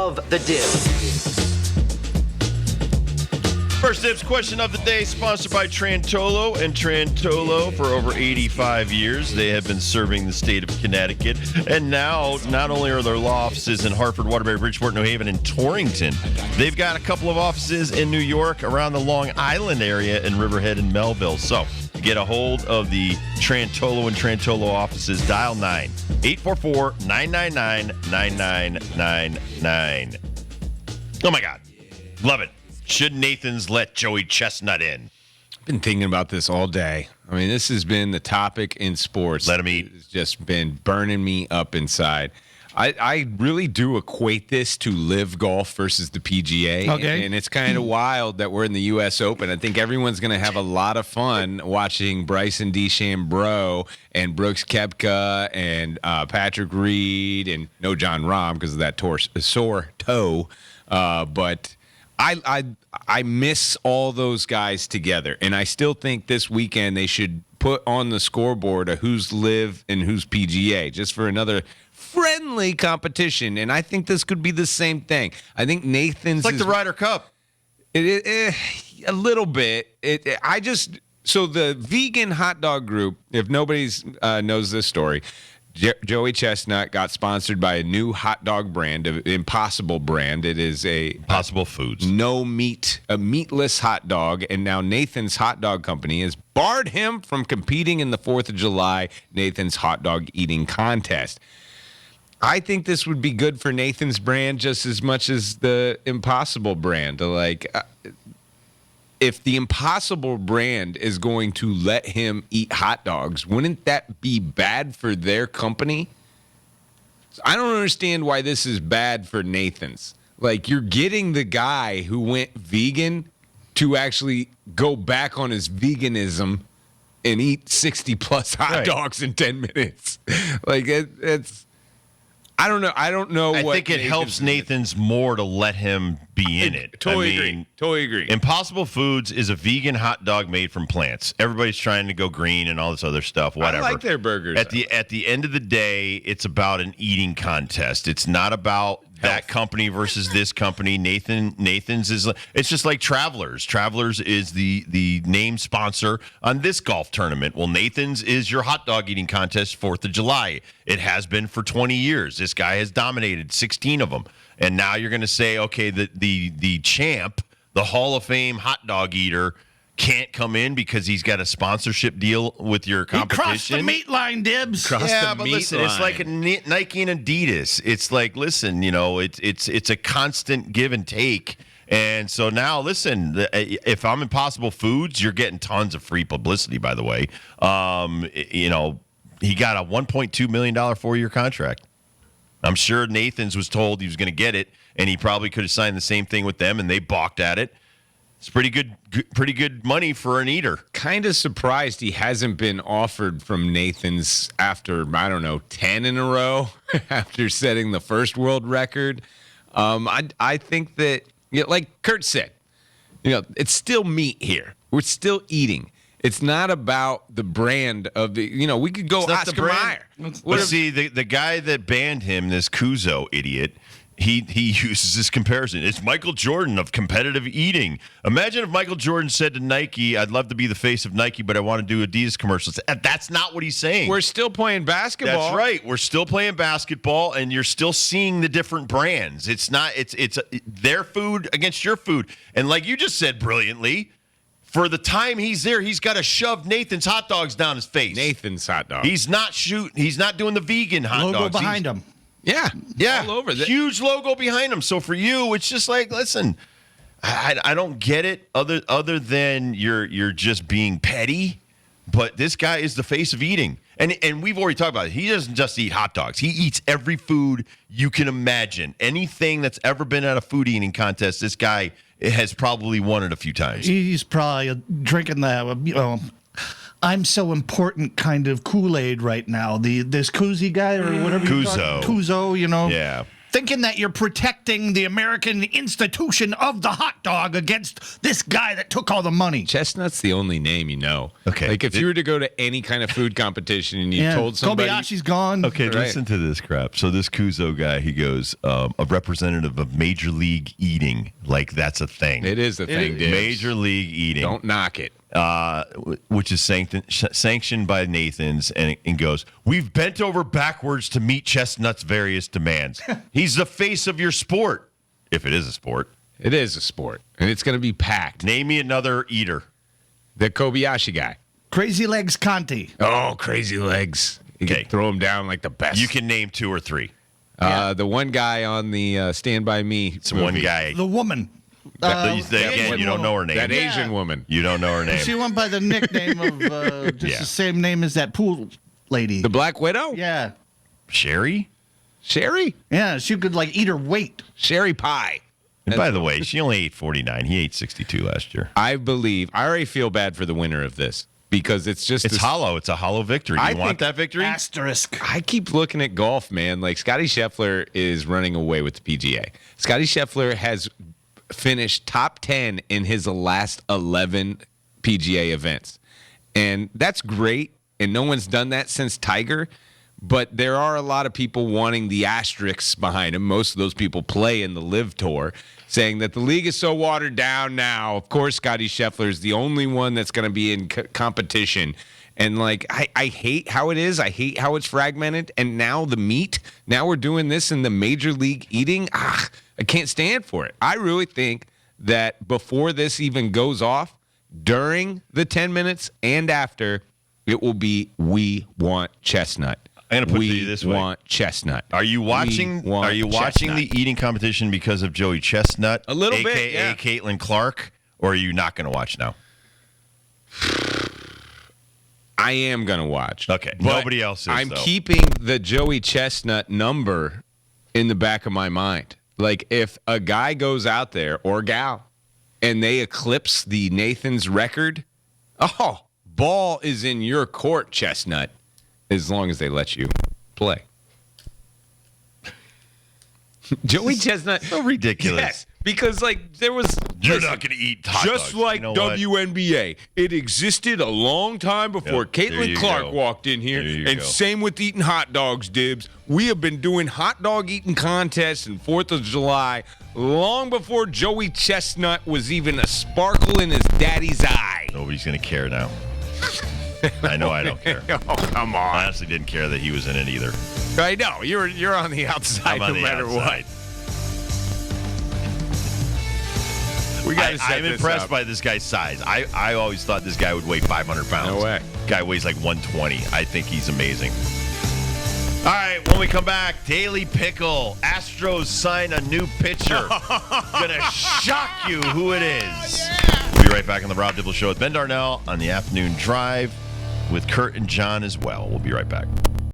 of the Dibs. First Dibs question of the day, sponsored by Trantolo. And Trantolo, for over 85 years, they have been serving the state of Connecticut. And now, not only are their law offices in Hartford, Waterbury, Bridgeport, New Haven, and Torrington, they've got a couple of offices in New York, around the Long Island area, in Riverhead and Melville. So, to get a hold of the Trantolo and Trantolo offices, dial 9-844-999-9999. Oh, my God. Love it. Should Nathan's let Joey Chestnut in? I've been thinking about this all day. I mean, this has been the topic in sports. Let him eat. It's just been burning me up inside. I really do equate this to live golf versus the PGA. Okay. And it's kind of wild that we're in the U.S. Open. I think everyone's going to have a lot of fun watching Bryson DeChambeau and Brooks Koepka and Patrick Reed and no John Rahm because of that sore toe. But I miss all those guys together, and I still think this weekend they should put on the scoreboard a who's live and who's PGA, just for another friendly competition. And I think this could be the same thing. I think Nathan's It's like the Ryder Cup. a little bit. So the vegan hot dog group, if nobody's knows this story, Joey Chestnut got sponsored by a new hot dog brand, an Impossible brand. It is Impossible Foods. No meat, a meatless hot dog. And now Nathan's Hot Dog Company has barred him from competing in the 4th of July Nathan's Hot Dog Eating Contest. I think this would be good for Nathan's brand just as much as the Impossible brand. If the Impossible brand is going to let him eat hot dogs, wouldn't that be bad for their company? I don't understand why this is bad for Nathan's. Like, you're getting the guy who went vegan to actually go back on his veganism and eat 60-plus hot dogs in 10 minutes. Like, it's... I don't know. I think it helps Nathan's more to let him be in it. Totally agree. Impossible Foods is a vegan hot dog made from plants. Everybody's trying to go green and all this other stuff. Whatever. I like their burgers. At the end of the day, it's about an eating contest. It's not about that company versus this company. Nathan's is, it's just like Travelers. Travelers is the name sponsor on this golf tournament. Well, Nathan's is your hot dog eating contest 4th of July. It has been for 20 years. This guy has dominated 16 of them. And now you're going to say, okay, the champ, the Hall of Fame hot dog eater, can't come in because he's got a sponsorship deal with your competition. He crossed the meat line, Dibs. Listen, it's like a Nike and Adidas. It's like, listen, it's a constant give and take. And so now, listen, if I'm Impossible Foods, you're getting tons of free publicity, by the way. He got a $1.2 million 4-year contract. I'm sure Nathan's was told he was going to get it, and he probably could have signed the same thing with them, and they balked at it. It's pretty good money for an eater. Kind of surprised he hasn't been offered from Nathan's after, 10 in a row after setting the first world record. I think that, like Kurt said, it's still meat here. We're still eating. It's not about the brand of the, we could go Oscar Mayer. But see, the guy that banned him, this Kuzo idiot, he uses this comparison. It's Michael Jordan of competitive eating. Imagine if Michael Jordan said to Nike, I'd love to be the face of Nike, but I want to do Adidas commercials. That's not what he's saying. We're still playing basketball. That's right. We're still playing basketball, and you're still seeing the different brands. It's not. It's their food against your food. And like you just said brilliantly, for the time he's there, he's got to shove Nathan's hot dogs down his face. Nathan's hot dogs. He's not doing the vegan hot dogs. Logo behind him. Yeah, all over. Huge logo behind him. So for you, it's just like, listen, I don't get it. Other than you're just being petty, but this guy is the face of eating, and we've already talked about it. He doesn't just eat hot dogs. He eats every food you can imagine. Anything that's ever been at a food eating contest, this guy has probably won it a few times. He's probably drinking that. I'm so important kind of Kool-Aid right now. This Koozie guy or whatever you call it. Kuzo. Kuzo, Yeah. thinking that you're protecting the American institution of the hot dog against this guy that took all the money. Chestnut's the only name you know. Okay. Like if you were to go to any kind of food competition and you told somebody. Kobayashi's gone. Okay, Right. listen to this crap. So this Kuzo guy, he goes, a representative of Major League Eating, like that's a thing. It is the thing, dude. Major League Eating. Don't knock it. Which is sanctioned by Nathan's, and goes, we've bent over backwards to meet Chestnut's various demands. He's the face of your sport, if it is a sport. It is a sport, and it's going to be packed. Name me another eater. The Kobayashi guy. Crazy Legs Conti. Oh, crazy legs. You Okay. can throw him down like the best. You can name 2 or 3. The one guy on the Stand By Me. It's one guy. The woman. Again, you don't know her name. That Yeah. Asian woman. You don't know her name. She went by the nickname of just Yeah. the same name as that pool lady. The Black Widow? Yeah. Sherry? Sherry? Yeah, she could like eat her weight. Sherry Pie. And by the way, she only ate 49. He ate 62 last year. I already feel bad for the winner of this because it's just It's this- hollow. It's a hollow victory. I You want think that victory? Asterisk. I keep looking at golf, man. Like Scotty Scheffler is running away with the PGA. Scotty Scheffler has finished top 10 in his last 11 PGA events. And that's great. And no one's done that since Tiger. But there are a lot of people wanting the asterisks behind him. Most of those people play in the Live Tour, saying that the league is so watered down now. Of course, Scotty Scheffler is the only one that's going to be in competition. And, like, I hate how it is. I hate how it's fragmented. And now the meat, now we're doing this in the Major League Eating. I can't stand for it. I really think that before this even goes off, during the 10 minutes and after, it will be We Want Chestnut. I'm gonna put it to you this way. We want Chestnut. Are you watching? We want Are you watching Chestnut. the eating competition because of Joey Chestnut, A little bit, AKA yeah. Caitlin Clark, or are you not going to watch now? I am going to watch. Okay. But Nobody else is, I'm though. keeping the Joey Chestnut number in the back of my mind. Like, if a guy goes out there, or gal, and they eclipse the Nathan's record, ball is in your court, Chestnut, as long as they let you play. Joey Chestnut. So ridiculous. Yes, because, like, there was... You're listen, not going to eat hot just dogs. like You know what? WNBA, it existed a long time before Yep, there Caitlin you Clark go. walked in here. There you And go. same with eating hot dogs, Dibs. We have been doing hot dog eating contests and 4th of July long before Joey Chestnut was even a sparkle in his daddy's eye. Nobody's going to care now. I know I don't care. Oh, come I on. honestly didn't care that he was in it either. I know. You're on the outside I'm on no the matter outside. what. We got to set I'm this impressed up. by this guy's size. I always thought this guy would weigh 500 pounds. No way. Guy weighs like 120. I think he's amazing. All right, when we come back, Daily Pickle. Astros sign a new pitcher. Gonna shock you who it is. We'll be right back on the Rob Dibble Show with Ben Darnell on the afternoon drive with Kurt and John as well. We'll be right back.